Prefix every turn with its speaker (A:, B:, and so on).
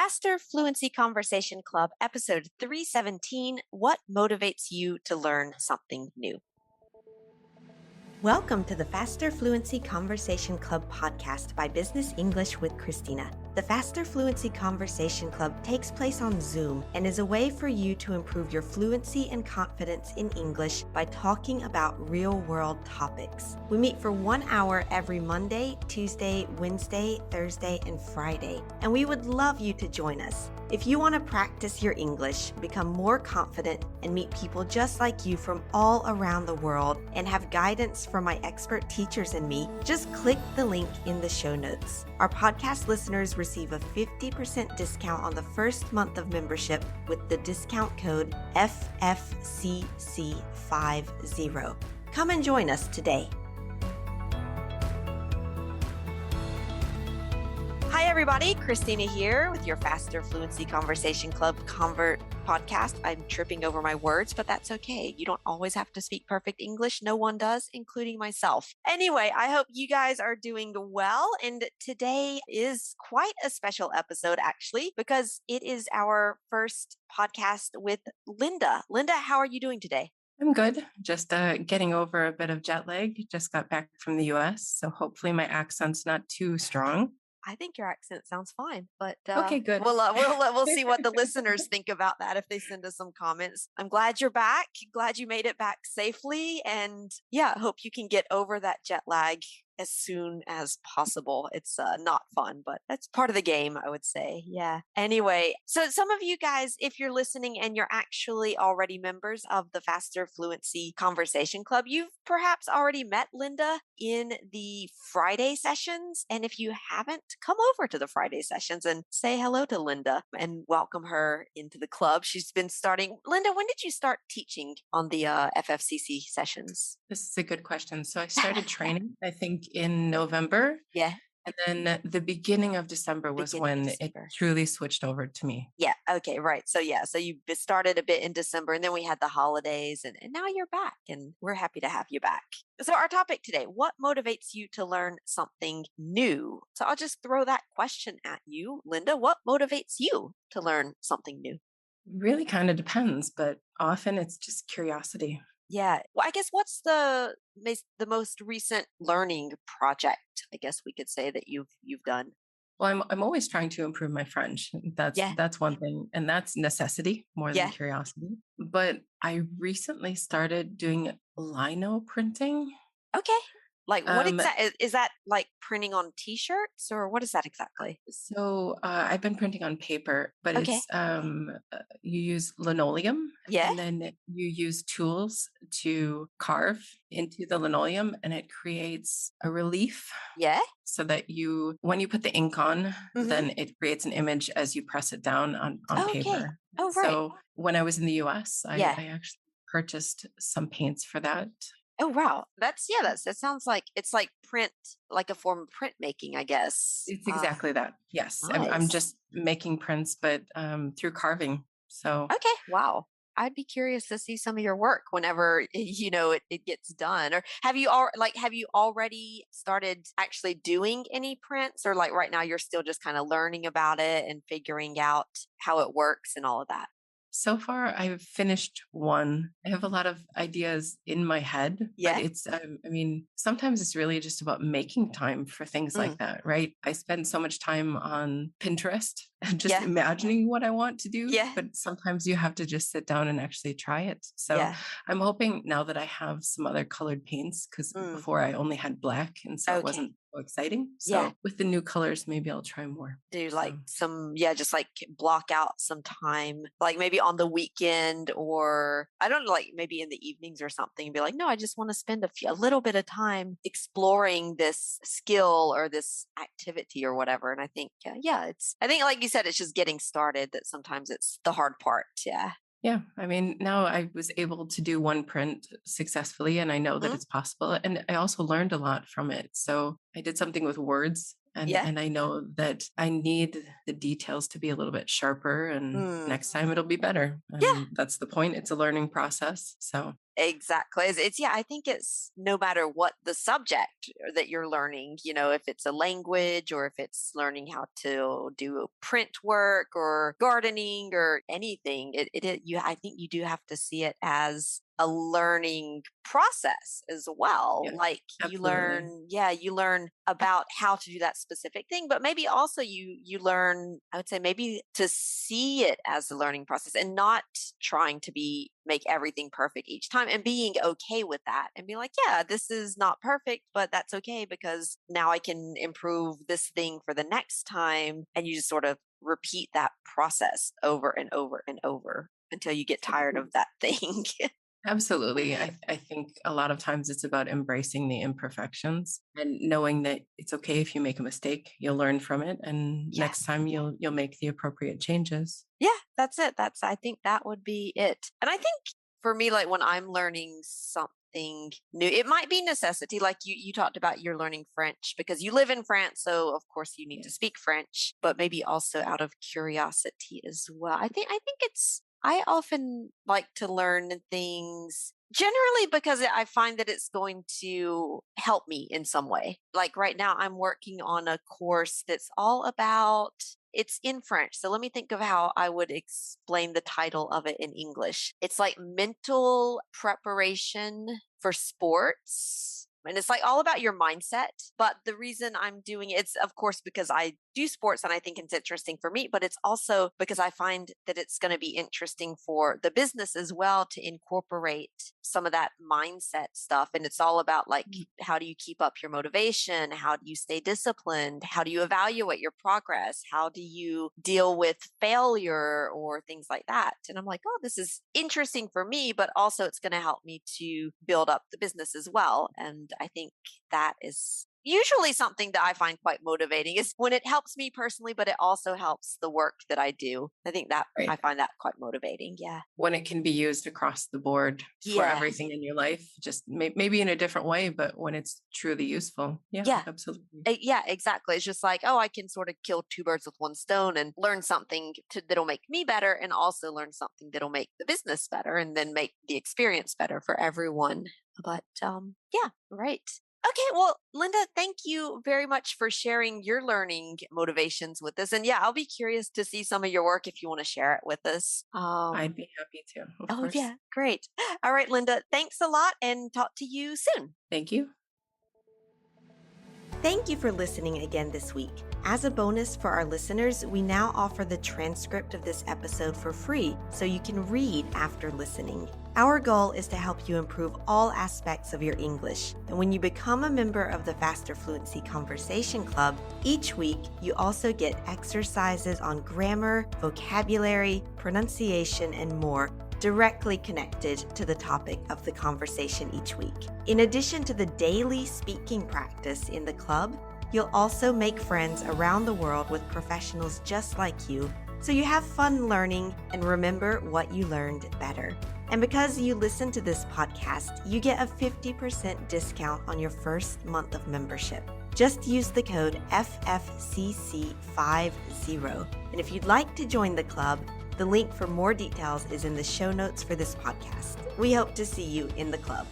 A: Faster Fluency Conversation Club, episode 317. What motivates you to learn something new? Welcome to the Faster Fluency Conversation Club podcast by Business English with Christina. The Faster Fluency Conversation Club takes place on Zoom and is a way for you to improve your fluency and confidence in English by talking about real-world topics. We meet for 1 hour every Monday, Tuesday, Wednesday, Thursday, and Friday, and we would love you to join us. If you want to practice your English, become more confident, and meet people just like you from all around the world, and have guidance from my expert teachers and me, just click the link in the show notes. Our podcast listeners receive a 50% discount on the first month of membership with the discount code FFCC50. Come and join us today. Hi, everybody. Christina here with your Faster Fluency Conversation Club podcast. I'm tripping over my words, but that's okay. You don't always have to speak perfect English. No one does, including myself. Anyway, I hope you guys are doing well. And today is quite a special episode, actually, because it is our first podcast with Linda. Linda, how are you doing today?
B: I'm good. Just getting over a bit of jet lag. Just got back from the US. So hopefully my accent's not too strong.
A: I think your accent sounds fine, but
B: okay, good.
A: We'll see what the listeners think about that if they send us some comments. I'm glad you're back. Glad you made it back safely, and yeah, hope you can get over that jet lag as soon as possible. It's not fun, but that's part of the game, I would say. Yeah. Anyway, so some of you guys, if you're listening and you're actually already members of the Faster Fluency Conversation Club, you've perhaps already met Linda in the Friday sessions. And if you haven't, come over to the Friday sessions and say hello to Linda and welcome her into the club. She's been starting. Linda, when did you start teaching on the FFCC sessions?
B: This is a good question. So I started training, I think, in November.
A: Yeah.
B: And then the beginning of December was when it truly switched over to me.
A: Yeah. Okay. Right. So so you started a bit in December, and then we had the holidays, and now you're back, and we're happy to have you back. So our topic today, what motivates you to learn something new? So I'll just throw that question at you, Linda. What motivates you to learn something new?
B: Really kind of depends, but often it's just curiosity.
A: Yeah. Well, I guess what's the most recent learning project, I guess we could say, that you've done?
B: Well, I'm always trying to improve my French. That's one thing, and that's necessity more than curiosity. But I recently started doing lino printing.
A: Okay. Like what is that like printing on t-shirts, or what is that exactly?
B: So I've been printing on paper, but it's you use linoleum, and then you use tools to carve into the linoleum, and it creates a relief.
A: Yeah.
B: So that when you put the ink on, then it creates an image as you press it down on paper.
A: Oh, right.
B: So when I was in the US, I actually purchased some paints for that.
A: Oh, wow. That sounds like it's like print, like a form of printmaking, I guess.
B: It's exactly that. Yes.
A: Nice.
B: I'm just making prints, but through carving. So.
A: Okay. Wow. I'd be curious to see some of your work whenever, it gets done. Or have you already started actually doing any prints, or like right now you're still just kind of learning about it and figuring out how it works and all of that?
B: So far, I've finished one. I have a lot of ideas in my head.
A: Yeah.
B: But it's, sometimes it's really just about making time for things like that, right? I spend so much time on Pinterest and just imagining what I want to do.
A: Yeah.
B: But sometimes you have to just sit down and actually try it. So I'm hoping now that I have some other colored paints, because before I only had black, and so it wasn't so exciting. So with the new colors, maybe I'll try more.
A: Do like just like block out some time, like maybe on the weekend, or I don't know, like maybe in the evenings or something, and be like, no, I just want to spend a little bit of time exploring this skill or this activity or whatever. And I think, I think like you said, it's just getting started, that sometimes it's the hard part. Yeah.
B: Yeah. I mean, now I was able to do one print successfully, and I know that it's possible. And I also learned a lot from it. So I did something with words, and I know that I need the details to be a little bit sharper, and next time it'll be better. And that's the point. It's a learning process. So
A: Exactly. I think it's no matter what the subject that you're learning, if it's a language or if it's learning how to do print work or gardening or anything, I think you do have to see it as a learning process as well.
B: Yeah,
A: Like
B: absolutely.
A: you learn about how to do that specific thing, but maybe also you learn, I would say maybe to see it as a learning process and not trying to make everything perfect each time and being okay with that and be like, yeah, this is not perfect, but that's okay because now I can improve this thing for the next time. And you just sort of repeat that process over and over and over until you get tired of that thing.
B: Absolutely. I think a lot of times it's about embracing the imperfections and knowing that it's okay if you make a mistake, you'll learn from it. And next
A: Yes.
B: time you'll make the appropriate changes.
A: Yeah, that's it. I think that would be it. And I think for me, like when I'm learning something new, it might be necessity. Like you talked about you're learning French because you live in France. So of course you need to speak French, but maybe also out of curiosity as well. I often like to learn things generally because I find that it's going to help me in some way. Like right now, I'm working on a course that's all about, it's in French. So let me think of how I would explain the title of it in English. It's like mental preparation for sports. And it's like all about your mindset. But the reason I'm doing it's of course because I do sports and I think it's interesting for me, but it's also because I find that it's going to be interesting for the business as well to incorporate some of that mindset stuff. And it's all about like, how do you keep up your motivation? How do you stay disciplined? How do you evaluate your progress? How do you deal with failure or things like that? And I'm like, oh, this is interesting for me, but also it's going to help me to build up the business as well. And I think that is usually something that I find quite motivating is when it helps me personally, but it also helps the work that I do. I think that I
B: Right.
A: find that quite motivating. Yeah.
B: When it can be used across the board for
A: Yeah.
B: everything in your life, just maybe in a different way, but when it's truly useful. Yeah,
A: Yeah.
B: absolutely.
A: Yeah, exactly. It's just like, oh, I can sort of kill two birds with one stone and learn something that'll make me better and also learn something that'll make the business better and then make the experience better for everyone. But yeah, right. Okay, well, Linda, thank you very much for sharing your learning motivations with us. And yeah, I'll be curious to see some of your work if you want to share it with us.
B: I'd be happy to, of
A: Oh,
B: course.
A: yeah, great. All right, Linda, thanks a lot and talk to you soon.
B: Thank you.
A: Thank you for listening again this week. As a bonus for our listeners, we now offer the transcript of this episode for free so you can read after listening. Our goal is to help you improve all aspects of your English. And when you become a member of the Faster Fluency Conversation Club, each week you also get exercises on grammar, vocabulary, pronunciation, and more directly connected to the topic of the conversation each week. In addition to the daily speaking practice in the club, you'll also make friends around the world with professionals just like you, so you have fun learning and remember what you learned better. And because you listen to this podcast, you get a 50% discount on your first month of membership. Just use the code FFCC50. And if you'd like to join the club, the link for more details is in the show notes for this podcast. We hope to see you in the club.